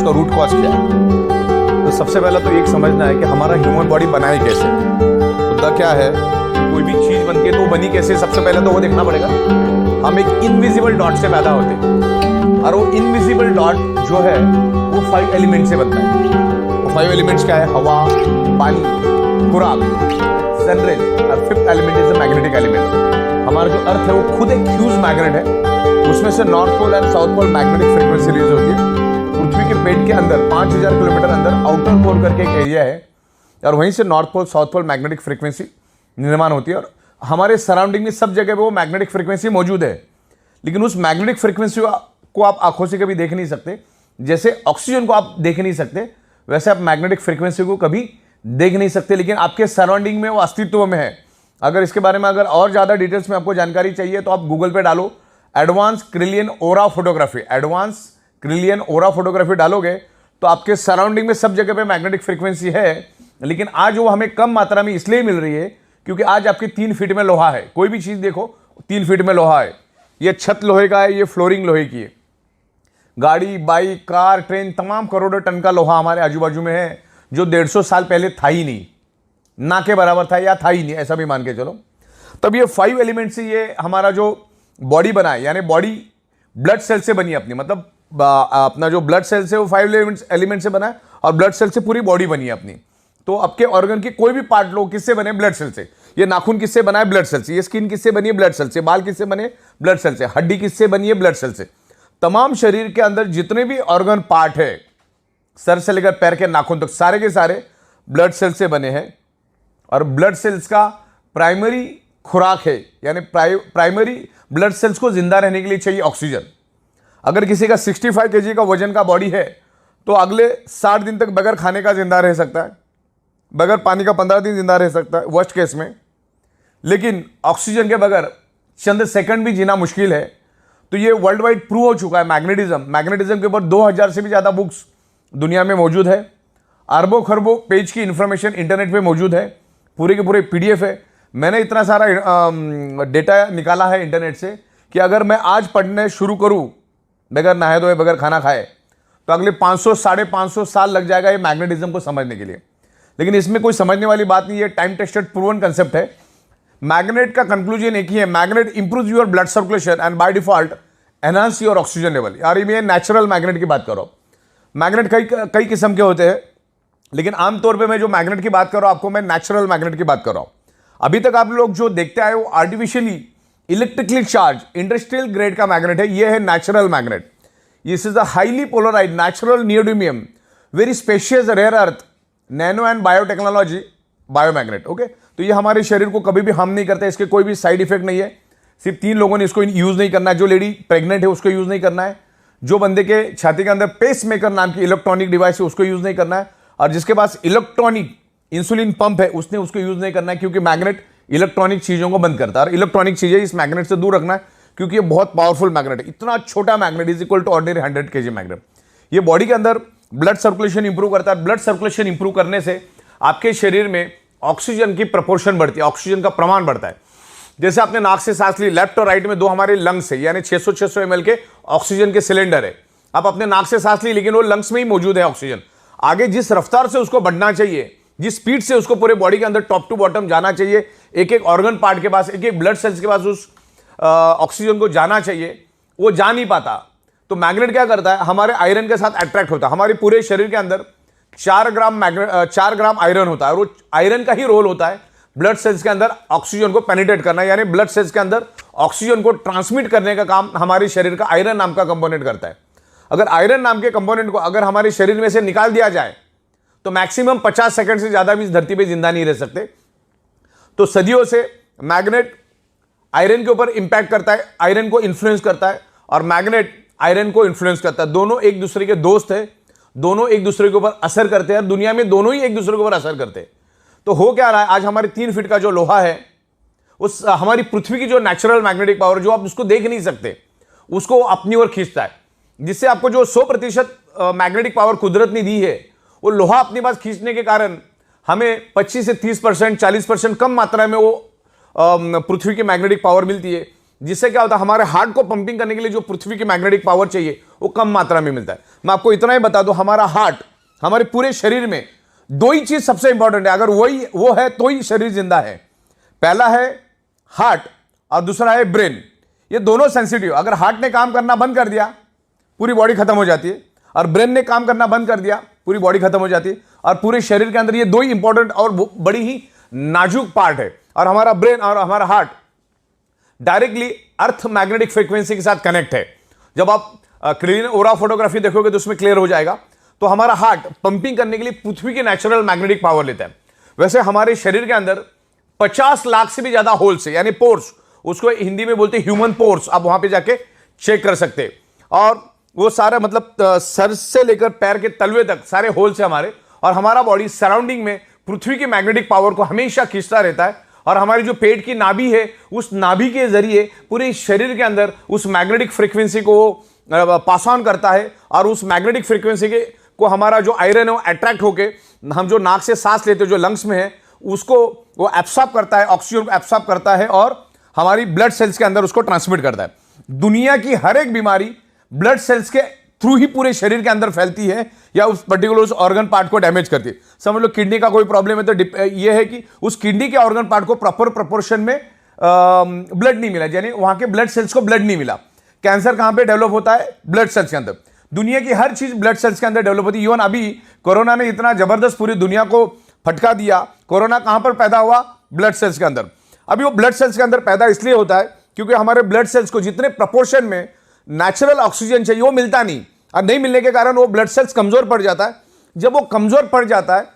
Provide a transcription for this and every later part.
उसका root cause क्या है। तो सबसे पहला तो एक समझना है कि हमारा ह्यूमन बॉडी बना ही कैसे, मुद्दा क्या है, कोई भी चीज बनती है तो बनी कैसे, सबसे पहले तो वो देखना पड़ेगा। हम एक इनविजिबल डॉट से पैदा होते हैं और वो इनविजिबल डॉट जो है वो 5 एलिमेंट से बनता है। वो 5 एलिमेंट्स क्या है? हवा, पानी, खुराक, सनरेज और 5th element is the magnetic element. हमारा जो अर्थ है वो खुद एक ह्यूज मैग्नेट है, उसमें से north pole and south pole magnetic frequency release होती है। पृथ्वी के पेट के अंदर 5000 किलोमीटर अंदर आउटर पोल करके एक एरिया है और वहीं से north pole south pole magnetic frequency निर्माण होती है और हमारे सराउंडिंग में सब जगह पे वो मैग्नेटिक फ्रीक्वेंसी मौजूद है। लेकिन उस मैग्नेटिक फ्रीक्वेंसी को आप आंखों से कभी देख नहीं सकते। जैसे ऑक्सीजन को आप देख नहीं सकते वैसे आप मैग्नेटिक फ्रीक्वेंसी को कभी देख नहीं सकते, लेकिन आपके सराउंडिंग में वो अस्तित्व में है। अगर इसके बारे में अगर और ज़्यादा डिटेल्स में आपको जानकारी चाहिए तो आप गूगल पे डालो एडवांस क्रिलियन ओरा फोटोग्राफी, एडवांस क्रिलियन ओरा फोटोग्राफी डालोगे तो आपके सराउंडिंग में सब जगह पे मैग्नेटिक फ्रीक्वेंसी है। लेकिन आज वो हमें कम मात्रा में इसलिए मिल रही है क्योंकि आज आपके 3 फीट में लोहा है। कोई भी चीज देखो 3 फीट में लोहा है। ये छत लोहे का है, ये फ्लोरिंग लोहे की है। गाड़ी, बाइक, कार, ट्रेन, तमाम करोड़ों टन का लोहा हमारे आजू बाजू में है जो 150 साल पहले था ही नहीं, ना के बराबर था या था ही नहीं, ऐसा भी मान के चलो। तब ये 5 एलिमेंट से ये हमारा जो बॉडी बना है, यानी बॉडी ब्लड सेल से बनी अपनी, मतलब अपना जो ब्लड सेल से वो 5 एलिमेंट से बना है और ब्लड सेल से पूरी बॉडी बनी है अपनी। तो आपके ऑर्गन की कोई भी पार्ट लो किससे बने? ब्लड सेल से। ये नाखून किससे बना है? ब्लड सेल से। ये स्किन किससे बनी है? ब्लड सेल से। बाल किससे बने? ब्लड सेल से। हड्डी किससे बनी है? ब्लड सेल से। तमाम शरीर के अंदर जितने भी ऑर्गन पार्ट है, सर से लेकर पैर के नाखून तक, सारे के सारे ब्लड सेल से बने हैं। और ब्लड सेल्स का प्राइमरी खुराक है, यानी प्राइमरी ब्लड सेल्स को जिंदा रहने के लिए चाहिए ऑक्सीजन। अगर किसी का 65 kg का वजन का बॉडी है तो अगले 60 दिन तक बगैर खाने का जिंदा रह सकता है, बगैर पानी का 15 दिन जिंदा रह सकता है वर्स्ट केस में। लेकिन ऑक्सीजन के बगैर चंद सेकंड भी जीना मुश्किल है। तो ये वर्ल्ड वाइड प्रूव हो चुका है। मैग्नेटिज्म के ऊपर 2000 से भी ज़्यादा बुक्स दुनिया में मौजूद है। अरबों खरबों पेज की इंफॉर्मेशन इंटरनेट पे मौजूद है, पूरे के पूरे PDF है। मैंने इतना सारा डेटा निकाला है इंटरनेट से कि अगर मैं आज पढ़ने शुरू करूँ बगैर नहाए धोए, बगैर खाना खाए, तो अगले 500 साढ़े 500 साल लग जाएगा ये मैग्नेटिज्म को समझने के लिए। लेकिन इसमें कोई समझने वाली बात नहीं है, टाइम टेस्टेड प्रूवन कंसेप्ट है। मैग्नेट का कंक्लूजन एक ही है, magnet improve your blood circulation and by default enhance your oxygen level. यार ये नेचुरल मैग्नेट की बात करो। मैग्नेट कई किस्म के होते हैं, लेकिन आमतौर पर मैं जो मैग्नेट की बात कर रहा हूं आपको मैं नेचुरल मैग्नेट की बात कर रहा हूं। अभी तक आप लोग जो देखते आए वो artificially electrically charge industrial grade का मैग्नेट है। ये है natural magnet. This is a highly polarised natural neodymium very specious rare earth nano and biotechnology biomagnet. Okay, तो ये हमारे शरीर को कभी भी हार्म नहीं करता, इसके कोई भी साइड इफेक्ट नहीं है। सिर्फ 3 लोगों ने इसको यूज नहीं करना है। जो लेडी प्रेग्नेंट है उसको यूज नहीं करना है, जो बंदे के छाती के अंदर पेस मेकर नाम की इलेक्ट्रॉनिक डिवाइस है उसको यूज नहीं करना है, और जिसके पास इलेक्ट्रॉनिक इंसुलिन पंप है उसने उसको यूज नहीं करना है, क्योंकि मैग्नेट इलेक्ट्रॉनिक चीजों को बंद करता है। और इलेक्ट्रॉनिक चीजें इस मैग्नेट से दूर रखना है क्योंकि ये बहुत पावरफुल मैग्नेट है। इतना छोटा magnet is equal to ordinary 100 kg magnet. ये बॉडी के अंदर ब्लड सर्कुलेशन इंप्रूव करता है। ब्लड सर्कुलेशन इंप्रूव करने से आपके शरीर में ऑक्सीजन की प्रपोर्शन बढ़ती है, ऑक्सीजन का प्रमाण बढ़ता है। जैसे आपने नाक से सांस ली, लेफ्ट और राइट में 2 हमारे लंग्स है, यानी 600 ml के ऑक्सीजन के सिलेंडर है। आप अपने नाक से सांस ली लेकिन वो लंग्स में ही मौजूद है ऑक्सीजन। आगे जिस रफ्तार से उसको बढ़ना चाहिए, जिस स्पीड से उसको पूरे बॉडी के अंदर टॉप टू बॉटम जाना चाहिए, एक एक ऑर्गन पार्ट के पास, एक एक ब्लड सेल्स के पास उस ऑक्सीजन को जाना चाहिए, वो जा नहीं पाता। तो मैग्नेट क्या करता है, हमारे आयरन के साथ अट्रैक्ट होता है। हमारे पूरे शरीर के अंदर 4 ग्राम आयरन होता है, और वो आयरन का ही रोल होता है ब्लड सेल्स के अंदर ऑक्सीजन को पेनिट्रेट करना, यानी ब्लड सेल्स के अंदर ऑक्सीजन को ट्रांसमिट करने का काम हमारे शरीर का आयरन नाम का कंपोनेंट करता है। अगर आयरन नाम के कंपोनेंट को अगर हमारे शरीर में से निकाल दिया जाए तो मैक्सिमम 50 सेकंड से ज्यादा भी इस धरती पे जिंदा नहीं रह सकते। तो सदियों से मैग्नेट आयरन के ऊपर इंपैक्ट करता है, आयरन को इन्फ्लुएंस करता है, और मैग्नेट आयरन को इन्फ्लुएंस करता है। दोनों एक दूसरे के दोस्त है, दोनों एक दूसरे के ऊपर असर करते हैं, और दुनिया में दोनों ही एक दूसरे के ऊपर असर करते हैं। तो हो क्या रहा है, आज हमारे 3 फीट का जो लोहा है, उस हमारी पृथ्वी की जो नेचुरल मैग्नेटिक पावर, जो आप उसको देख नहीं सकते, उसको अपनी ओर खींचता है, जिससे आपको जो 100% मैग्नेटिक पावर कुदरत ने दी है, वो लोहा अपने पास खींचने के कारण हमें 25 से 30%, 40% कम मात्रा में वो पृथ्वी की मैग्नेटिक पावर मिलती है। जिससे क्या होता है, हमारे हार्ट को पंपिंग करने के लिए जो पृथ्वी की मैग्नेटिक पावर चाहिए वो कम मात्रा में मिलता है। मैं आपको इतना ही बता दूं, हमारा हार्ट, हमारे पूरे शरीर में दो ही चीज सबसे इंपॉर्टेंट है, अगर वो है तो ही शरीर जिंदा है। पहला है हार्ट और दूसरा है ब्रेन। ये दोनों सेंसिटिव, अगर हार्ट ने काम करना बंद कर दिया पूरी बॉडी खत्म हो जाती है, और ब्रेन ने काम करना बंद कर दिया पूरी बॉडी खत्म हो जाती है। और पूरे शरीर के अंदर ये दो ही इंपॉर्टेंट और बड़ी ही नाजुक पार्ट है। और हमारा ब्रेन और हमारा heart directly earth magnetic frequency के साथ कनेक्ट है। जब आप क्लीन ओरा फोटोग्राफी देखोगे तो उसमें क्लियर हो जाएगा। तो हमारा हार्ट पंपिंग करने के लिए पृथ्वी के नेचुरल मैग्नेटिक पावर लेता है। वैसे हमारे शरीर के अंदर 50 लाख से भी ज्यादा होल्स है, यानी पोर्स, उसको हिंदी में बोलते हैं ह्यूमन पोर्स। आप वहां पे जाके चेक कर सकते हैं। और वो सारा मतलब सर से लेकर पैर के तलवे तक सारे होल्स है हमारे। और हमारा बॉडी सराउंडिंग में पृथ्वी के मैग्नेटिक पावर को हमेशा खींचता रहता है। और हमारी जो पेट की नाभि है, उस नाभि के जरिए पूरे शरीर के अंदर उस मैग्नेटिक फ्रीक्वेंसी को पास ऑन करता है। और उस मैग्नेटिक फ्रीक्वेंसी के को हमारा जो आयरन है वो अट्रैक्ट होके, हम जो नाक से सांस लेते हैं जो लंग्स में है, उसको वो एब्सॉर्ब करता है, ऑक्सीजन को एब्सॉर्ब करता है और हमारी ब्लड सेल्स के अंदर उसको ट्रांसमिट करता है। दुनिया की हर एक बीमारी ब्लड सेल्स के थ्रू ही पूरे शरीर के अंदर फैलती है, या उस पर्टिकुलर उस ऑर्गन पार्ट को डैमेज करती है। समझ लो किडनी का कोई प्रॉब्लम है तो ये है कि उस किडनी के ऑर्गन पार्ट को प्रॉपर प्रोपोर्शन में ब्लड नहीं मिला, यानी वहां के ब्लड सेल्स को ब्लड नहीं मिला। कैंसर कहां पे डेवलप होता है? ब्लड सेल्स के अंदर। दुनिया की हर चीज ब्लड सेल्स के अंदर डेवलप होती है। इवन अभी कोरोना ने इतना जबरदस्त पूरी दुनिया को फटका दिया। कोरोना कहां पर पैदा हुआ? ब्लड सेल्स के अंदर। अभी वो ब्लड सेल्स के अंदर पैदा इसलिए होता है क्योंकि हमारे ब्लड सेल्स को जितने प्रपोर्शन में नेचुरल ऑक्सीजन चाहिए वो मिलता नहीं, और नहीं मिलने के कारण वो ब्लड सेल्स कमजोर पड़ जाता है। जब वो कमजोर पड़ जाता है,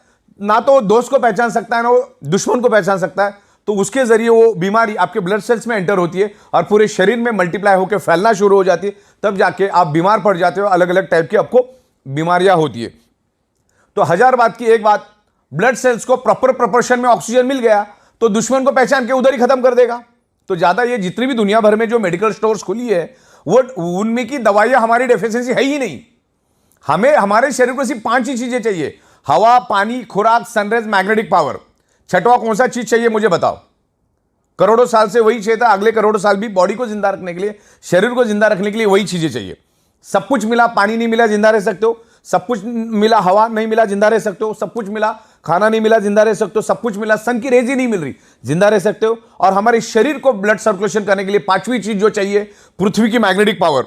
ना तो वो दोस्त को पहचान सकता है ना वो दुश्मन को पहचान सकता है, तो उसके जरिए वो बीमारी आपके ब्लड सेल्स में एंटर होती है और पूरे शरीर में मल्टीप्लाई होकर फैलना शुरू हो जाती है। तब जाके आप बीमार पड़ जाते हो, अलग अलग टाइप की आपको बीमारियां होती है। तो 1000 बात की एक बात, ब्लड सेल्स को प्रॉपर प्रोपोर्शन में ऑक्सीजन मिल गया तो दुश्मन को पहचान के उधर ही खत्म कर देगा। तो ज्यादा ये जितनी भी दुनिया भर में जो मेडिकल स्टोर्स खुली है, वो उनमें की दवाइयां हमारी डेफिशिएंसी है ही नहीं। हमें हमारे शरीर को सिर्फ 5 ही चीजें चाहिए: हवा, पानी, खुराक, सनराइज, मैग्नेटिक पावर। छठवां कौन सा चीज चाहिए मुझे बताओ? करोड़ों साल से वही चाहिए था, अगले करोड़ों साल भी बॉडी को जिंदा रखने के लिए, शरीर को जिंदा रखने के लिए वही चीजें चाहिए। सब कुछ मिला, पानी नहीं मिला जिंदा रह सकते हो। सब कुछ मिला, हवा नहीं मिला जिंदा रह सकते हो। सब कुछ मिला, खाना नहीं मिला जिंदा रह सकते हो। सब कुछ मिला, सन की रेज ही नहीं मिल रही, जिंदा रह सकते हो। और हमारे शरीर को ब्लड सर्कुलेशन करने के लिए 5वीं चीज जो चाहिए, पृथ्वी की मैग्नेटिक पावर।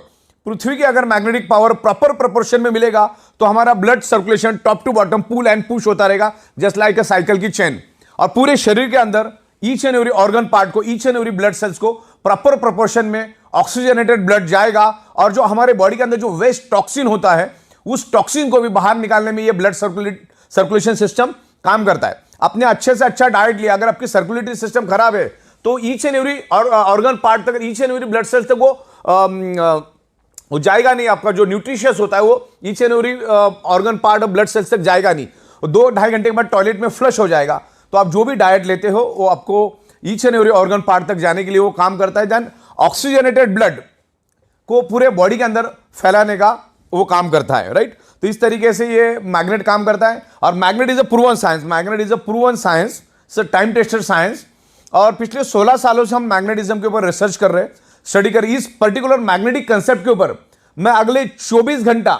पृथ्वी की अगर मैग्नेटिक पावर प्रॉपर प्रोपोर्शन में मिलेगा तो हमारा blood circulation top to bottom pull and push होता रहेगा, जस्ट लाइक अ साइकिल की चेन। और पूरे शरीर के अंदर each and every organ part को, each and every blood cells को प्रॉपर प्रोपोर्शन में ऑक्सीजनेटेड ब्लड जाएगा। और जो हमारे बॉडी के अंदर जो वेस्ट टॉक्सिन होता है, उस टॉक्सिन को भी बाहर निकालने में ये ब्लड सर्कुलेशन सिस्टम काम करता है। अपने अच्छे से अच्छा डाइट लिया, अगर आपकी सर्कुलेटरी सिस्टम खराब है तो each and every organ part तक, each and every blood cells तक वो जाएगा नहीं। आपका जो न्यूट्रिशियस होता है वो each and every organ part of blood cells तक जाएगा नहीं। 2-2.5 घंटे के बाद टॉयलेट में फ्लश हो जाएगा। तो आप जो भी डाइट लेते हो वो आपको each and every organ part तक जाने के लिए वो काम करता है। देन ऑक्सीजनेटेड ब्लड को पूरे बॉडी के अंदर फैलाने का वो काम करता है, राइट। तो इस तरीके से ये मैग्नेट काम करता है। और magnet is a proven science, magnet is a proven science, time tested science. और पिछले 16 सालों से हम मैग्नेटिज्म के ऊपर रिसर्च कर रहे हैं, स्टडी कर रहे हैं। इस पर्टिकुलर मैग्नेटिक कंसेप्ट के ऊपर मैं अगले 24 घंटा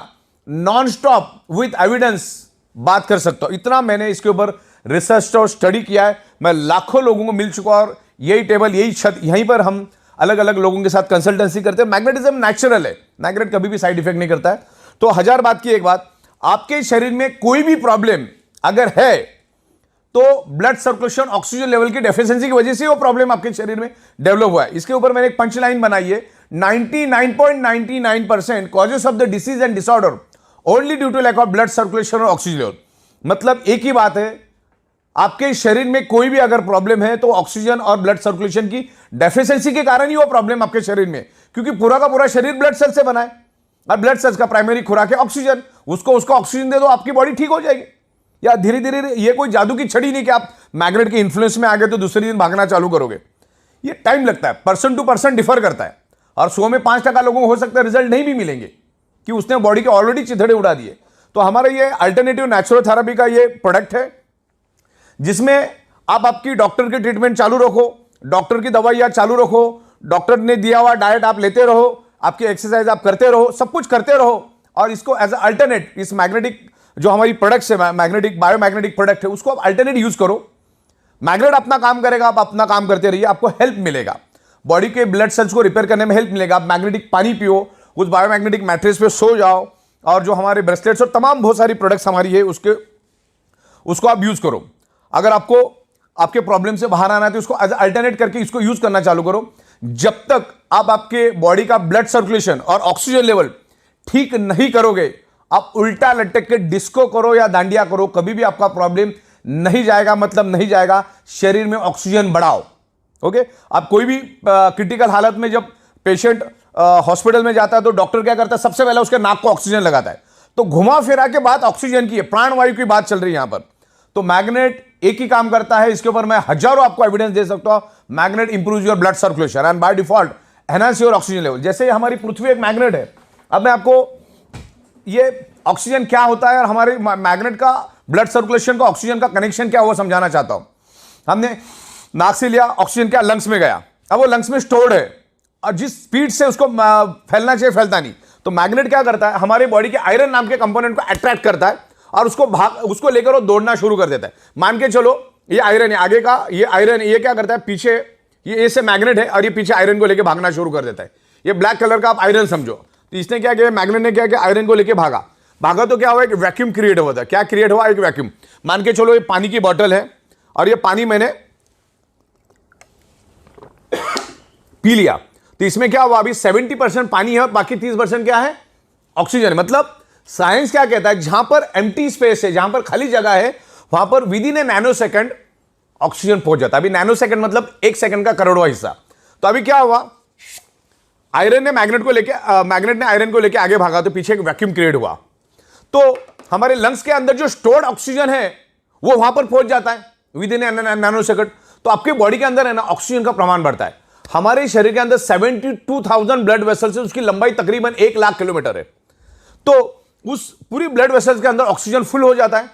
नॉन स्टॉप विथ एविडेंस बात कर सकता हूं। इतना मैंने इसके ऊपर रिसर्च और स्टडी किया है। मैं लाखों लोगों को मिल चुका, और यही टेबल, यही छत, यहीं पर हम अलग अलग लोगों के साथ कंसल्टेंसी करते हैं। मैग्नेटिज्म नेचुरल है, मैग्नेट कभी भी साइड इफेक्ट नहीं करता है। तो 1000 बात की एक बात, आपके शरीर में कोई भी प्रॉब्लम अगर है तो ब्लड सर्कुलेशन, ऑक्सीजन लेवल की डेफिशिएंसी की वजह से वो प्रॉब्लम आपके शरीर में डेवलप हुआ है। इसके ऊपर मैंने एक पंच लाइन बनाई है, 99.99% causes of the disease and disorder only due to lack of blood circulation और ऑक्सीजन लेवल। मतलब एक ही बात है, आपके शरीर में कोई भी अगर प्रॉब्लम है तो ऑक्सीजन और ब्लड सर्कुलेशन की डेफिशिएंसी के कारण ही वो प्रॉब्लम आपके शरीर में, क्योंकि पूरा का पूरा शरीर ब्लड सेल से बना है और ब्लड सेल्स का प्राइमरी खुराक है ऑक्सीजन। उसको ऑक्सीजन दे दो, आपकी बॉडी ठीक हो जाएगी। या धीरे धीरे, ये कोई जादू की छड़ी नहीं कि आप मैग्नेट के इन्फ्लुएंस में आ गए तो दूसरे दिन भागना चालू करोगे। ये टाइम लगता है, पर्सन टू पर्सन डिफर करता है। और 100 में 5% लोगों को हो सकता है रिजल्ट नहीं भी मिलेंगे कि उसने बॉडी के ऑलरेडी चिथड़े उड़ा दिए। तो हमारा ये अल्टरनेटिव नेचुरल थेरेपी का ये प्रोडक्ट है, जिसमें आप आपकी डॉक्टर की ट्रीटमेंट चालू रखो, डॉक्टर की दवाइयां चालू रखो, डॉक्टर ने दिया हुआ डाइट आप लेते रहो, आपकी एक्सरसाइज आप करते रहो, सब कुछ करते रहो, और इसको एज अल्टरनेट, इस मैग्नेटिक जो हमारी प्रोडक्ट्स है, मैग्नेटिक बायोमैग्नेटिक प्रोडक्ट है, उसको आप अल्टरनेट यूज करो। मैग्नेट अपना काम करेगा, आप अपना काम करते रहिए, आपको हेल्प मिलेगा, बॉडी के ब्लड सेल्स को रिपेयर करने में हेल्प मिलेगा। आप मैग्नेटिक पानी पियो, उस बायोमैग्नेटिक मैट्रेस पे सो जाओ, और जो हमारे ब्रेसलेट्स और तमाम बहुत सारी प्रोडक्ट्स हमारी है उसको आप यूज करो। अगर आपको आपके प्रॉब्लम से बाहर आना है तो इसको एज अल्टरनेट करके इसको यूज करना चालू करो। जब तक आप आपके बॉडी का ब्लड सर्कुलेशन और ऑक्सीजन लेवल ठीक नहीं करोगे, आप उल्टा लटक के डिस्को करो या दांडिया करो, कभी भी आपका प्रॉब्लम नहीं जाएगा, मतलब नहीं जाएगा। शरीर में ऑक्सीजन बढ़ाओ। ओके, आप कोई भी क्रिटिकल हालत में जब पेशेंट हॉस्पिटल में जाता है तो डॉक्टर क्या करता है, सबसे पहले उसके नाक को ऑक्सीजन लगाता है। तो घुमा फिरा के बात ऑक्सीजन की है, प्राणवायु की बात चल रही है यहां पर। तो मैग्नेट एक ही काम करता है, इसके ऊपर मैं हजारों आपको एविडेंस दे सकता हूं। Magnet improves your blood circulation and by default enhance your oxygen level. जैसे हमारी पृथ्वी एक मैग्नेट है, अब मैं आपको ये ऑक्सीजन क्या होता है और हमारे मैग्नेट का ब्लड सर्कुलेशन का ऑक्सीजन का कनेक्शन क्या हुआ समझाना चाहता हूं। हमने नाक से लिया, ऑक्सीजन क्या लंग्स में गया, अब वो लंग्स में स्टोर्ड है और जिस स्पीड से उसको फैलना चाहिए फैलता नहीं। तो मैग्नेट क्या करता है, हमारे बॉडी के आयरन नाम के कंपोनेंट को अट्रैक्ट करता है और उसको लेकर वो दौड़ना शुरू कर देता है। मान के चलो ये आयरन है, आगे का ये आयरन, ये क्या करता है, पीछे ये से मैग्नेट है और ये पीछे आयरन को लेकर भागना शुरू कर देता है। ये ब्लैक कलर का आप आयरन समझो। तो इसने क्या किया, मैग्नेट ने क्या किया, आयरन को लेकर भागा तो क्या हुआ, एक वैक्यूम क्रिएट हुआ था। क्या क्रिएट हुआ, एक वैक्यूम। मान के चलो ये पानी की बोतल है और ये पानी मैंने पी लिया, तो इसमें क्या हुआ, अभी 70% पानी है और बाकी 30% क्या है, ऑक्सीजन। मतलब साइंस क्या कहता है, जहां पर एम्प्टी स्पेस है, जहां पर खाली जगह है, वहां पर with in A nano second oxygen पहुंच जाता है। अभी नैनो सेकंड मतलब 1 सेकंड का करोड़वां हिस्सा। तो अभी क्या हुआ, आयरन ने मैग्नेट ने आयरन को लेकर आगे भागा तो पीछे एक वैक्यूम क्रिएट हुआ। तो हमारे लंग्स के अंदर जो स्टोर्ड ऑक्सीजन है वो वहां पर पहुंच जाता है विद इन नैनो सेकंड। तो आपके बॉडी के अंदर है ना, ऑक्सीजन का प्रमाण बढ़ता है। हमारे शरीर के अंदर 72,000 ब्लड वेसल्स है, उसकी लंबाई तकरीबन 1 लाख किलोमीटर है। तो उस पूरी ब्लड वेसल्स के अंदर ऑक्सीजन फुल हो जाता है।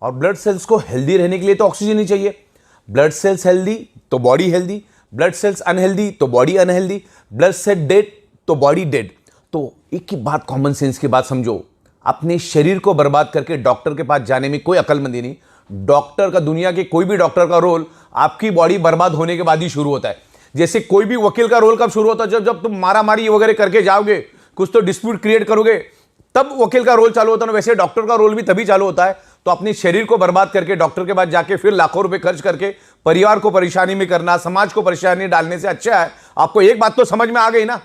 और ब्लड सेल्स को हेल्दी रहने के लिए तो ऑक्सीजन ही चाहिए। ब्लड सेल्स हेल्दी तो body healthy, blood cells unhealthy तो body unhealthy, blood cell dead तो बॉडी डेड। तो एक ही बात, कॉमन सेंस की बात समझो, अपने शरीर को बर्बाद करके डॉक्टर के पास जाने में कोई अकलमंदी नहीं। डॉक्टर का, दुनिया के कोई भी डॉक्टर का रोल आपकी बॉडी बर्बाद होने के बाद ही शुरू होता है। जैसे कोई भी वकील का रोल कब शुरू होता है, जब तुम मारामारी वगैरह करके जाओगे, कुछ तो डिस्प्यूट क्रिएट करोगे, तब वकील का रोल चालू होता है। वैसे डॉक्टर का रोल भी तभी चालू होता है। तो अपने शरीर को बर्बाद करके डॉक्टर के पास जाके फिर लाखों रुपए खर्च करके परिवार को परेशानी में करना, समाज को परेशानी डालने से अच्छा है आपको एक बात तो समझ में आ गई ना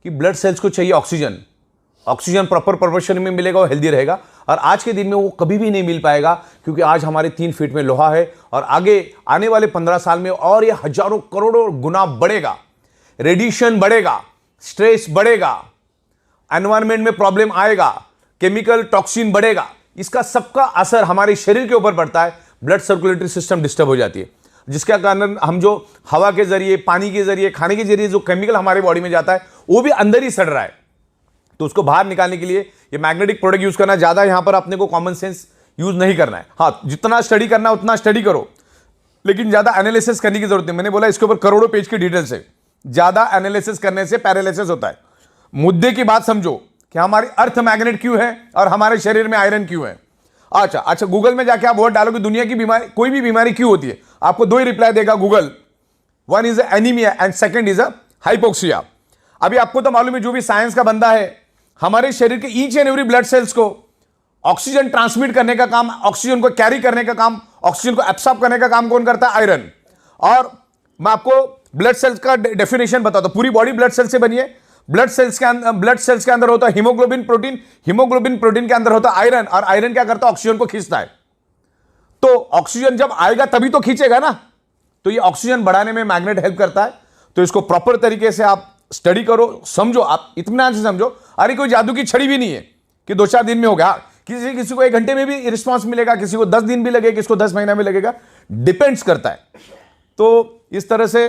कि ब्लड सेल्स को चाहिए ऑक्सीजन। ऑक्सीजन प्रॉपर प्रोपोर्शन में मिलेगा, वो हेल्दी रहेगा। और आज के दिन में वो कभी भी नहीं मिल पाएगा, क्योंकि आज हमारे 3 फीट में लोहा है और आगे आने वाले 15 साल में और ये हजारों करोड़ों गुना बढ़ेगा। रेडिएशन बढ़ेगा, स्ट्रेस बढ़ेगा, एनवायरमेंट में प्रॉब्लम आएगा, केमिकल टॉक्सिन बढ़ेगा। इसका सबका असर हमारे शरीर के ऊपर पड़ता है। ब्लड सर्कुलेटरी सिस्टम डिस्टर्ब हो जाती है, जिसके कारण हम जो हवा के जरिए, पानी के जरिए, खाने के जरिए जो केमिकल हमारे बॉडी में जाता है वो भी अंदर ही सड़ रहा है। तो उसको बाहर निकालने के लिए ये मैग्नेटिक प्रोडक्ट यूज करना। ज्यादा यहां पर अपने को कॉमन सेंस यूज नहीं करना है। हाँ, जितना स्टडी करना उतना स्टडी करो, लेकिन ज्यादा एनालिसिस करने की जरूरत नहीं। मैंने बोला इसके ऊपर करोड़ों पेज की डिटेल्स है। ज्यादा एनालिसिस करने से पैरालिसिस होता है। मुद्दे की बात समझो कि हमारी अर्थ मैग्नेट क्यों है और हमारे शरीर में आयरन क्यों है। अच्छा, गूगल में जाके आप वर्ड डालो कि दुनिया की बीमारी, कोई भी बीमारी क्यों होती है, आपको 2 ही रिप्लाई देगा Google. One is anaemia and second is hypoxia. अभी आपको तो मालूम है, जो भी साइंस का बंदा है, हमारे शरीर के each and every blood cells को ऑक्सीजन ट्रांसमिट करने का काम, ऑक्सीजन को कैरी करने का काम, ऑक्सीजन को एब्सॉर्ब करने का काम कौन करता है, आयरन। और मैं आपको ब्लड सेल्स का डेफिनेशन बताता हूं। पूरी बॉडी ब्लड सेल्स से बनी है। ब्लड सेल्स के अंदर होता है हीमोग्लोबिन प्रोटीन, हीमोग्लोबिन प्रोटीन के अंदर होता है आयरन, और आयरन क्या करता है, ऑक्सीजन को खींचता है। तो ऑक्सीजन जब आएगा तभी तो खींचेगा ना। तो ये ऑक्सीजन बढ़ाने में मैग्नेट हेल्प करता है। तो इसको प्रॉपर तरीके से आप स्टडी करो, समझो, आप इत्मीनान से समझो। अरे कोई जादू की छड़ी भी नहीं है कि 2-4 दिन में हो गया। किसी को 1 घंटे में भी रिस्पॉन्स मिलेगा, किसी को 10 दिन भी लगेगा, किसी को 10 महीना में लगेगा, डिपेंड्स करता है। तो इस तरह से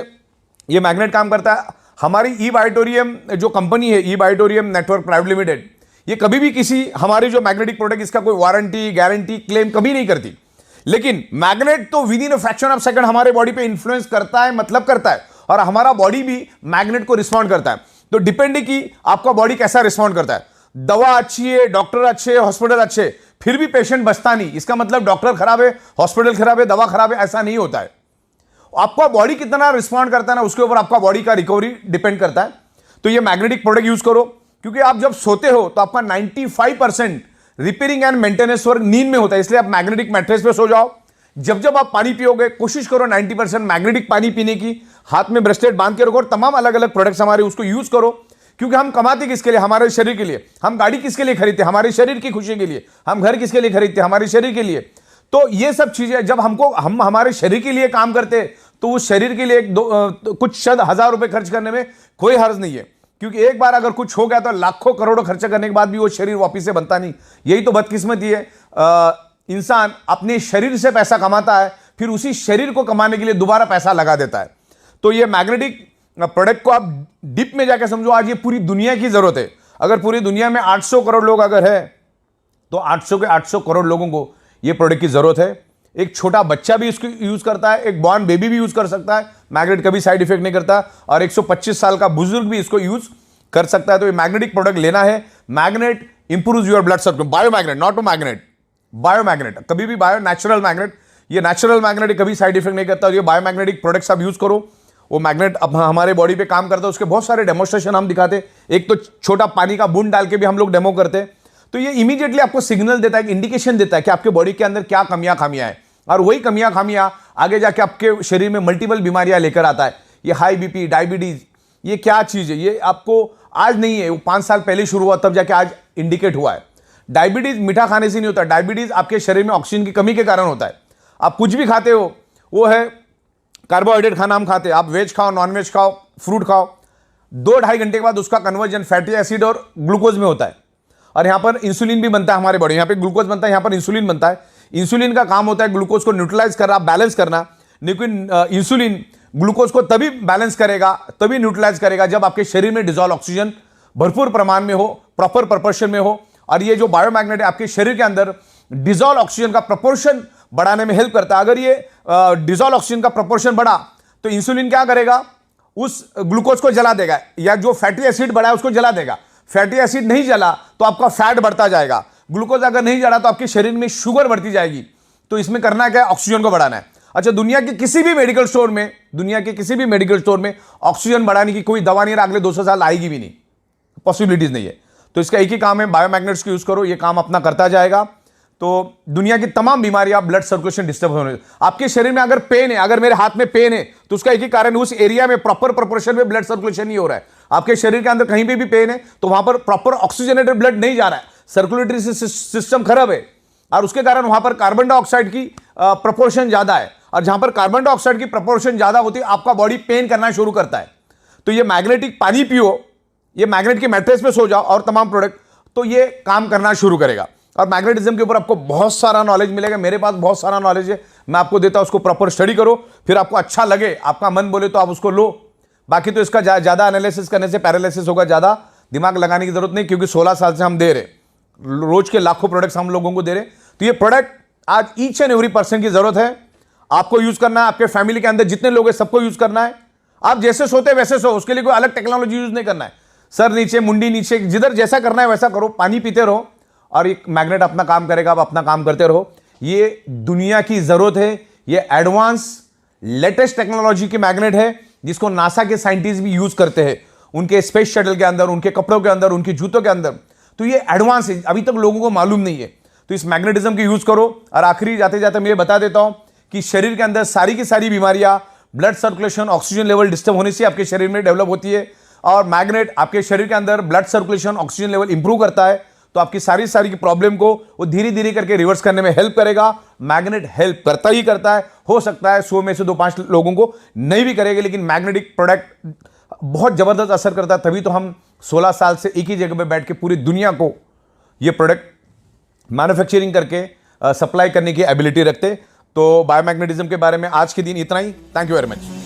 ये मैग्नेट काम करता है। हमारी ई बायोटोरियम जो कंपनी है, ई बायोटोरियम नेटवर्क प्राइवेट लिमिटेड, ये कभी भी किसी हमारे जो मैग्नेटिक प्रोडक्ट, इसका कोई वारंटी गारंटी क्लेम कभी नहीं करती। लेकिन मैग्नेट तो with in a fraction of second हमारे बॉडी पे इन्फ्लुएंस करता है, मतलब करता है, और हमारा बॉडी भी मैग्नेट को रिस्पॉन्ड करता है। तो डिपेंड कि आपका बॉडी कैसा रिस्पॉन्ड करता है। दवा अच्छी है, डॉक्टर अच्छे, हॉस्पिटल अच्छे, फिर भी पेशेंट बचता नहीं, इसका मतलब डॉक्टर खराब है, हॉस्पिटल खराब है, दवा खराब है, ऐसा नहीं होता है। आपका बॉडी कितना रिस्पॉन्ड करता है ना, उसके ऊपर आपका बॉडी का रिकवरी डिपेंड करता है। तो ये मैग्नेटिक प्रोडक्ट यूज करो, क्योंकि आप जब सोते हो तो आपका 95% रिपेयरिंग एंड मेंटेनेंस वर्क नींद में होता है, इसलिए आप मैग्नेटिक मैट्रेस पे सो जाओ। जब जब आप पानी पियोगे कोशिश करो 90% मैग्नेटिक पानी पीने की, हाथ में ब्रेसलेट बांध के रखो, और तमाम अलग अलग प्रोडक्ट्स हमारे उसको यूज करो, क्योंकि हम कमाते किसके लिए? हमारे शरीर के लिए। हम गाड़ी किसके लिए खरीदते? हमारे शरीर की खुशी के लिए। हम घर किसके लिए खरीदते? हमारे शरीर के लिए। तो ये सब चीजें जब हम हमारे शरीर के लिए काम करते तो उस शरीर के लिए कुछ शत हजार रुपए खर्च करने में कोई हर्ज नहीं है, क्योंकि एक बार अगर कुछ हो गया तो लाखों करोड़ों खर्चा करने के बाद भी वो शरीर वापिस से बनता नहीं। यही तो बदकिस्मती है। इंसान अपने शरीर से पैसा कमाता है, फिर उसी शरीर को कमाने के लिए दोबारा पैसा लगा देता है। तो ये मैग्नेटिक प्रोडक्ट को आप डीप में जाकर समझो, आज ये पूरी दुनिया की जरूरत है। अगर पूरी दुनिया में 800 करोड़ लोग अगर है तो 800 के 800 करोड़ लोगों को ये प्रोडक्ट की जरूरत है। एक छोटा बच्चा भी इसको यूज करता है, एक बॉर्न बेबी भी यूज कर सकता है, मैग्नेट कभी साइड इफेक्ट नहीं करता, और 125 साल का बुजुर्ग भी इसको यूज कर सकता है। तो ये मैग्नेटिक प्रोडक्ट लेना है। Magnet improves your blood circulation. Bio magnet, not to magnet, bio magnet, कभी भी बायो, नेचुरल मैग्नेट। ये नेचुरल मैग्नेट कभी साइड इफेक्ट नहीं करता। ये बायो मैग्नेटिक प्रोडक्ट्स आप यूज करो। वो मैग्नेट अब हमारे बॉडी पे काम करता है, उसके बहुत सारे डेमोस्ट्रेशन हम दिखाते। एक तो छोटा पानी का बूंद डाल के भी हम लोग डेमो करते। तो ये इमीडिएटली आपको सिग्नल देता है, इंडिकेशन देता है कि आपके बॉडी के अंदर क्या कमियां खामियां हैं, और वही कमियां खामियां आगे जाके आपके शरीर में मल्टीपल बीमारियां लेकर आता है। ये हाई बीपी, डायबिटीज, ये क्या चीज है? ये आपको आज नहीं है, वो 5 साल पहले शुरू हुआ, तब जाके आज इंडिकेट हुआ है। डायबिटीज मीठा खाने से नहीं होता, डायबिटीज आपके शरीर में ऑक्सीजन की कमी के कारण होता है। आप कुछ भी खाते हो, वो है कार्बोहाइड्रेट खाना हम खाते हैं, आप वेज खाओ, नॉन वेज खाओ, फ्रूट खाओ, 2-2.5 घंटे के बाद उसका कन्वर्जन फैटी एसिड और ग्लूकोज में होता है। और यहाँ पर इंसुलिन भी बनता है हमारे बॉडी, यहाँ पे ग्लूकोज बनता है, यहाँ पर इंसुलिन बनता है। इंसुलिन का काम होता है ग्लूकोज को न्यूट्रलाइज करना, बैलेंस करना। लेकिन इंसुलिन ग्लूकोज को तभी बैलेंस करेगा, तभी न्यूट्रलाइज करेगा जब आपके शरीर में डिजॉल्व ऑक्सीजन भरपूर प्रमाण में हो, प्रॉपर प्रपोर्शन में हो। और ये जो बायोमैग्नेट है आपके शरीर के अंदर डिजॉल्व ऑक्सीजन का प्रपोर्शन बढ़ाने में हेल्प करता है। अगर ये डिजॉल्व ऑक्सीजन का प्रपोर्शन बढ़ा तो इंसुलिन क्या करेगा? उस ग्लूकोज को जला देगा, या जो फैटी एसिड बढ़ा है उसको जला देगा। फैटी एसिड नहीं जला तो आपका फैट बढ़ता जाएगा, ग्लूकोज अगर नहीं जला तो आपके शरीर में शुगर बढ़ती जाएगी। तो इसमें करना क्या है? ऑक्सीजन को बढ़ाना है। अच्छा, दुनिया के किसी भी मेडिकल स्टोर में ऑक्सीजन बढ़ाने की कोई दवा नहीं है, अगले 200 साल आएगी भी नहीं, पॉसिबिलिटीज नहीं है। तो इसका एक ही काम है, बायोमैग्नेट्स को यूज करो, ये काम अपना करता जाएगा। तो दुनिया की तमाम बीमारियां, ब्लड सर्कुलेशन डिस्टर्ब होने, आपके शरीर में अगर पेन है, अगर मेरे हाथ में पेन है, तो उसका एक ही कारण, उस एरिया में प्रॉपर प्रोपोर्शन में ब्लड सर्कुलेशन नहीं हो रहा है। आपके शरीर के अंदर कहीं पे भी पेन है तो वहां पर प्रॉपर ऑक्सीजनेटेड ब्लड नहीं जा रहा है, सर्कुलेटरी सिस्टम खराब है, और उसके कारण वहां पर कार्बन डाइऑक्साइड की प्रपोर्शन ज्यादा है। और जहां पर कार्बन डाइऑक्साइड की प्रपोर्शन ज्यादा होती है, आपका बॉडी पेन करना शुरू करता है। तो ये मैग्नेटिक पानी पियो, ये मैग्नेट के मैट्रेस पे सो जाओ, और तमाम प्रोडक्ट, तो ये काम करना शुरू करेगा। और मैग्नेटिज्म के ऊपर आपको बहुत सारा नॉलेज मिलेगा, मेरे पास बहुत सारा नॉलेज है, मैं आपको देता हूं, उसको प्रॉपर स्टडी करो, फिर आपको अच्छा लगे, आपका मन बोले तो आप उसको लो। बाकी तो इसका ज्यादा एनालिसिस करने से पैरालिसिस होगा, ज्यादा दिमाग लगाने की जरूरत नहीं, क्योंकि 16 साल से हम दे रहे, रोज के लाखों प्रोडक्ट्स हम लोगों को दे रहे। तो ये प्रोडक्ट आज ईच एंड एवरी पर्सन की जरूरत है, आपको यूज करना है, आपके फैमिली के अंदर जितने लोग हैं सबको यूज करना है। आप जैसे सोते वैसे सो, उसके लिए कोई अलग टेक्नोलॉजी यूज नहीं करना है। सर नीचे, मुंडी नीचे, जिधर जैसा करना है वैसा करो, पानी पीते रहो, और एक मैग्नेट अपना काम करेगा, आप अपना काम करते रहो। ये दुनिया की जरूरत है, ये एडवांस लेटेस्ट टेक्नोलॉजी की मैग्नेट है, जिसको नासा के साइंटिस्ट भी यूज करते हैं उनके स्पेस शटल के अंदर, उनके कपड़ों के अंदर, उनके जूतों के अंदर। तो ये एडवांस है, अभी तक लोगों को मालूम नहीं है। तो इस मैग्नेटिज्म की यूज करो। और आखिरी जाते जाते मैं ये बता देता हूं कि शरीर के अंदर सारी की सारी बीमारियां blood circulation, oxygen level disturb होने से आपके शरीर में डेवलप होती है, और मैग्नेट आपके शरीर के अंदर blood circulation, oxygen level improve करता है। तो आपकी सारी की प्रॉब्लम को वो धीरे धीरे करके रिवर्स करने में हेल्प करेगा। मैग्नेट हेल्प करता ही करता है। हो सकता है 100 में से 2-5 लोगों को नहीं भी करेगा, लेकिन मैग्नेटिक प्रोडक्ट बहुत जबरदस्त असर करता है। तभी तो हम 16 साल से एक ही जगह पे बैठ के पूरी दुनिया को ये प्रोडक्ट मैन्युफैक्चरिंग करके सप्लाई करने की एबिलिटी रखते। तो बायोमैग्नेटिज्म के बारे में आज के दिन इतना ही। Thank you very much.